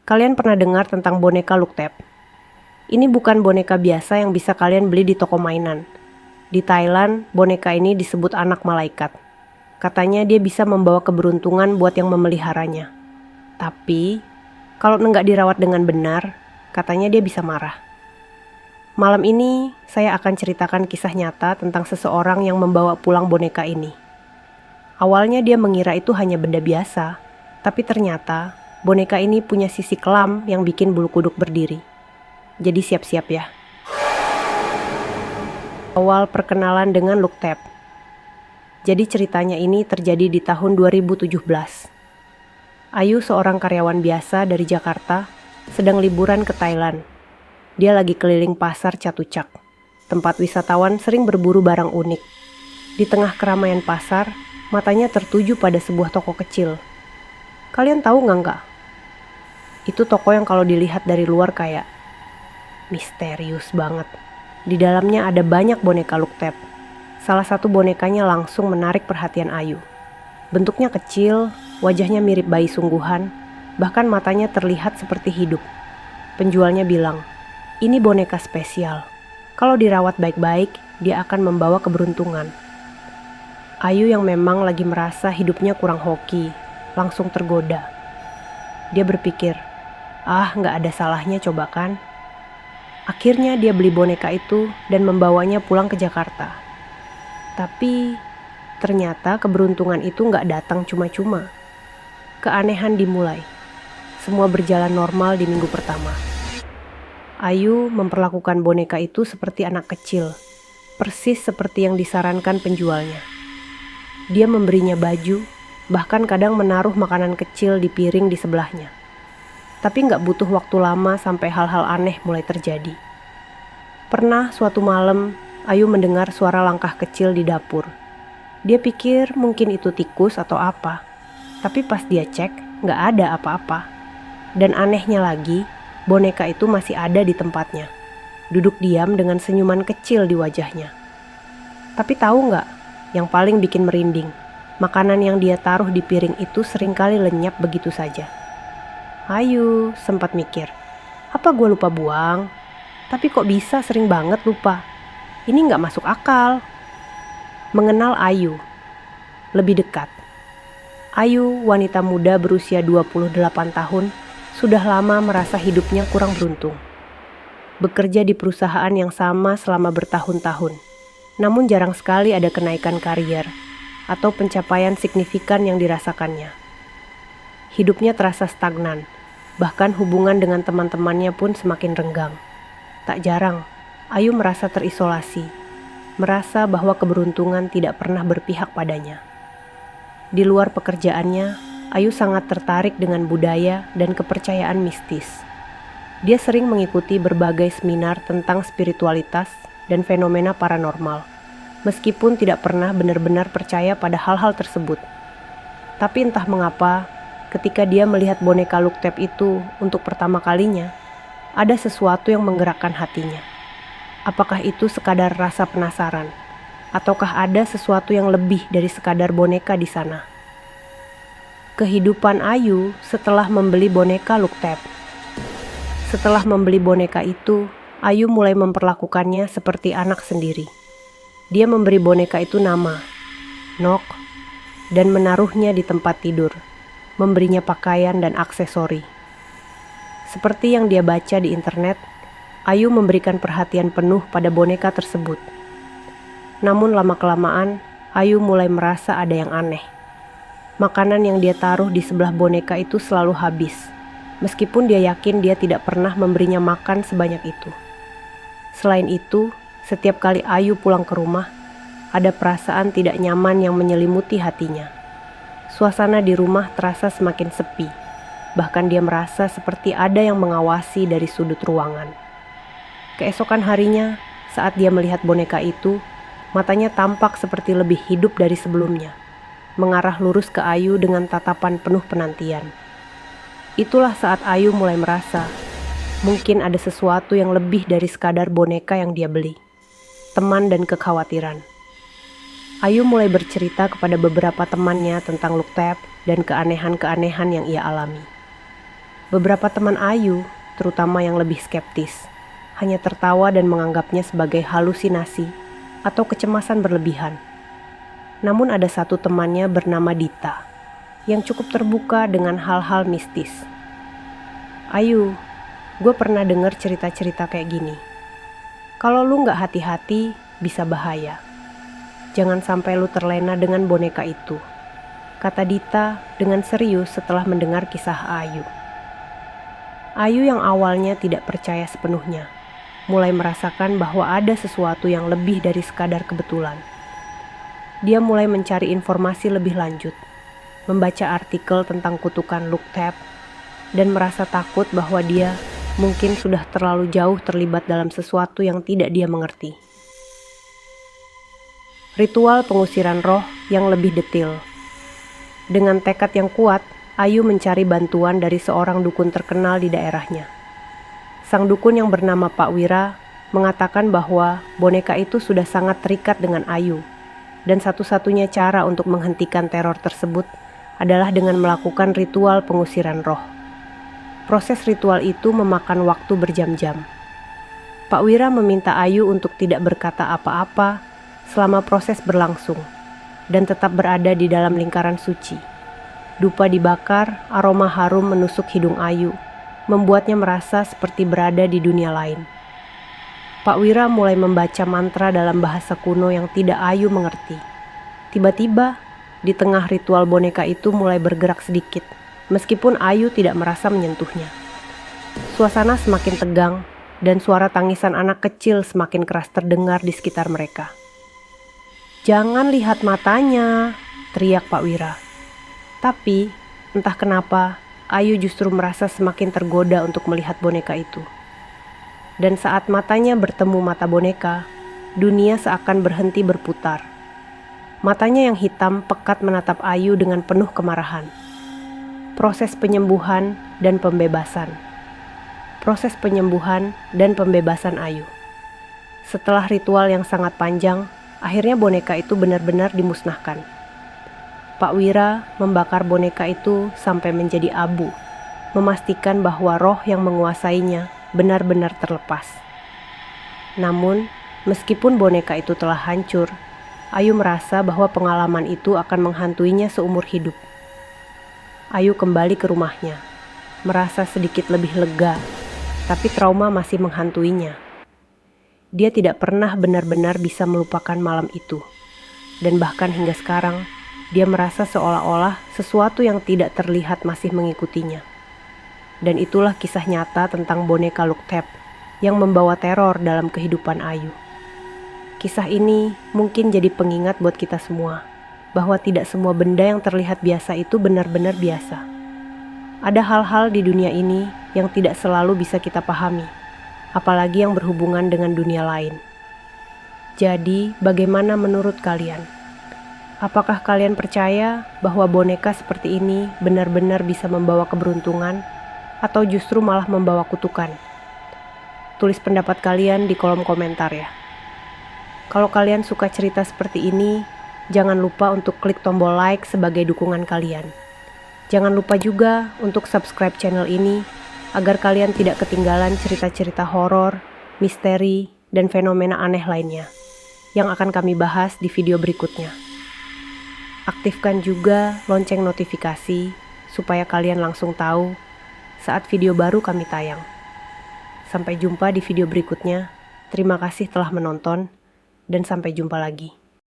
Kalian pernah dengar tentang boneka Luktep? Ini bukan boneka biasa yang bisa kalian beli di toko mainan. Di Thailand, boneka ini disebut anak malaikat. Katanya dia bisa membawa keberuntungan buat yang memeliharanya. Tapi, kalau nggak dirawat dengan benar, katanya dia bisa marah. Malam ini, saya akan ceritakan kisah nyata tentang seseorang yang membawa pulang boneka ini. Awalnya dia mengira itu hanya benda biasa, tapi ternyata boneka ini punya sisi kelam yang bikin bulu kuduk berdiri. Jadi siap-siap ya. Awal perkenalan dengan Luktep. Jadi ceritanya ini terjadi di tahun 2017. Ayu, seorang karyawan biasa dari Jakarta, sedang liburan ke Thailand. Dia lagi keliling pasar Chatuchak, tempat wisatawan sering berburu barang unik. Di tengah keramaian pasar, matanya tertuju pada sebuah toko kecil. Kalian tahu nggak? Itu toko yang kalau dilihat dari luar kayak misterius banget. Di dalamnya ada banyak boneka Luktep. Salah satu bonekanya langsung menarik perhatian Ayu. Bentuknya kecil, wajahnya mirip bayi sungguhan, bahkan matanya terlihat seperti hidup. Penjualnya bilang, ini boneka spesial. Kalau dirawat baik-baik, dia akan membawa keberuntungan. Ayu yang memang lagi merasa hidupnya kurang hoki, langsung tergoda. Dia berpikir, nggak ada salahnya coba kan? Akhirnya dia beli boneka itu dan membawanya pulang ke Jakarta. Tapi ternyata keberuntungan itu nggak datang cuma-cuma. Keanehan dimulai. Semua berjalan normal di minggu pertama. Ayu memperlakukan boneka itu seperti anak kecil, persis seperti yang disarankan penjualnya. Dia memberinya baju, bahkan kadang menaruh makanan kecil di piring di sebelahnya. Tapi nggak butuh waktu lama sampai hal-hal aneh mulai terjadi. Pernah suatu malam, Ayu mendengar suara langkah kecil di dapur. Dia pikir mungkin itu tikus atau apa. Tapi pas dia cek, nggak ada apa-apa. Dan anehnya lagi, boneka itu masih ada di tempatnya. Duduk diam dengan senyuman kecil di wajahnya. Tapi tahu nggak, yang paling bikin merinding, makanan yang dia taruh di piring itu seringkali lenyap begitu saja. Ayu sempat mikir, apa gue lupa buang? Tapi kok bisa sering banget lupa? Ini nggak masuk akal. Mengenal Ayu lebih dekat. Ayu, wanita muda berusia 28 tahun, sudah lama merasa hidupnya kurang beruntung. Bekerja di perusahaan yang sama selama bertahun-tahun, namun jarang sekali ada kenaikan karier atau pencapaian signifikan yang dirasakannya. Hidupnya terasa stagnan, bahkan hubungan dengan teman-temannya pun semakin renggang. Tak jarang, Ayu merasa terisolasi, merasa bahwa keberuntungan tidak pernah berpihak padanya. Di luar pekerjaannya, Ayu sangat tertarik dengan budaya dan kepercayaan mistis. Dia sering mengikuti berbagai seminar tentang spiritualitas dan fenomena paranormal, meskipun tidak pernah benar-benar percaya pada hal-hal tersebut. Tapi entah mengapa, ketika dia melihat boneka Luktep itu untuk pertama kalinya, ada sesuatu yang menggerakkan hatinya. Apakah itu sekadar rasa penasaran? Ataukah ada sesuatu yang lebih dari sekadar boneka di sana? Kehidupan Ayu setelah membeli boneka Luktep. Setelah membeli boneka itu, Ayu mulai memperlakukannya seperti anak sendiri. Dia memberi boneka itu nama, Nok, dan menaruhnya di tempat tidur, memberinya pakaian dan aksesori. Seperti yang dia baca di internet, Ayu memberikan perhatian penuh pada boneka tersebut. Namun lama-kelamaan, Ayu mulai merasa ada yang aneh. Makanan yang dia taruh di sebelah boneka itu selalu habis, meskipun dia yakin dia tidak pernah memberinya makan sebanyak itu. Selain itu, setiap kali Ayu pulang ke rumah, ada perasaan tidak nyaman yang menyelimuti hatinya. Suasana di rumah terasa semakin sepi. Bahkan dia merasa seperti ada yang mengawasi dari sudut ruangan. Keesokan harinya, saat dia melihat boneka itu, matanya tampak seperti lebih hidup dari sebelumnya, mengarah lurus ke Ayu dengan tatapan penuh penantian. Itulah saat Ayu mulai merasa, mungkin ada sesuatu yang lebih dari sekadar boneka yang dia beli. Teman dan kekhawatiran. Ayu mulai bercerita kepada beberapa temannya tentang Luktep dan keanehan-keanehan yang ia alami. Beberapa teman Ayu, terutama yang lebih skeptis, hanya tertawa dan menganggapnya sebagai halusinasi atau kecemasan berlebihan. Namun ada satu temannya bernama Dita, yang cukup terbuka dengan hal-hal mistis. "Ayu, gue pernah dengar cerita-cerita kayak gini. Kalau lu gak hati-hati, bisa bahaya. Jangan sampai lu terlena dengan boneka itu," kata Dita dengan serius setelah mendengar kisah Ayu. Ayu yang awalnya tidak percaya sepenuhnya, mulai merasakan bahwa ada sesuatu yang lebih dari sekadar kebetulan. Dia mulai mencari informasi lebih lanjut, membaca artikel tentang kutukan Luktep, dan merasa takut bahwa dia mungkin sudah terlalu jauh terlibat dalam sesuatu yang tidak dia mengerti. Ritual pengusiran roh yang lebih detail. Dengan tekad yang kuat, Ayu mencari bantuan dari seorang dukun terkenal di daerahnya. Sang dukun yang bernama Pak Wira mengatakan bahwa boneka itu sudah sangat terikat dengan Ayu, dan satu-satunya cara untuk menghentikan teror tersebut adalah dengan melakukan ritual pengusiran roh. Proses ritual itu memakan waktu berjam-jam. Pak Wira meminta Ayu untuk tidak berkata apa-apa selama proses berlangsung, dan tetap berada di dalam lingkaran suci. Dupa dibakar, aroma harum menusuk hidung Ayu, membuatnya merasa seperti berada di dunia lain. Pak Wira mulai membaca mantra dalam bahasa kuno yang tidak Ayu mengerti. Tiba-tiba, di tengah ritual boneka itu mulai bergerak sedikit, meskipun Ayu tidak merasa menyentuhnya. Suasana semakin tegang, dan suara tangisan anak kecil semakin keras terdengar di sekitar mereka. "Jangan lihat matanya," teriak Pak Wira. Tapi, entah kenapa, Ayu justru merasa semakin tergoda untuk melihat boneka itu. Dan saat matanya bertemu mata boneka, dunia seakan berhenti berputar. Matanya yang hitam pekat menatap Ayu dengan penuh kemarahan. Proses penyembuhan dan pembebasan. Proses penyembuhan dan pembebasan Ayu. Setelah ritual yang sangat panjang, akhirnya boneka itu benar-benar dimusnahkan. Pak Wira membakar boneka itu sampai menjadi abu, memastikan bahwa roh yang menguasainya benar-benar terlepas. Namun, meskipun boneka itu telah hancur, Ayu merasa bahwa pengalaman itu akan menghantuinya seumur hidup. Ayu kembali ke rumahnya, merasa sedikit lebih lega, tapi trauma masih menghantuinya. Dia tidak pernah benar-benar bisa melupakan malam itu, dan bahkan hingga sekarang, dia merasa seolah-olah sesuatu yang tidak terlihat masih mengikutinya. Dan itulah kisah nyata tentang boneka Luktep yang membawa teror dalam kehidupan Ayu. Kisah ini mungkin jadi pengingat buat kita semua, bahwa tidak semua benda yang terlihat biasa itu benar-benar biasa. Ada hal-hal di dunia ini yang tidak selalu bisa kita pahami, apalagi yang berhubungan dengan dunia lain. Jadi, bagaimana menurut kalian? Apakah kalian percaya bahwa boneka seperti ini benar-benar bisa membawa keberuntungan atau justru malah membawa kutukan? Tulis pendapat kalian di kolom komentar ya. Kalau kalian suka cerita seperti ini, jangan lupa untuk klik tombol like sebagai dukungan kalian. Jangan lupa juga untuk subscribe channel ini agar kalian tidak ketinggalan cerita-cerita horor, misteri, dan fenomena aneh lainnya yang akan kami bahas di video berikutnya. Aktifkan juga lonceng notifikasi supaya kalian langsung tahu saat video baru kami tayang. Sampai jumpa di video berikutnya. Terima kasih telah menonton dan sampai jumpa lagi.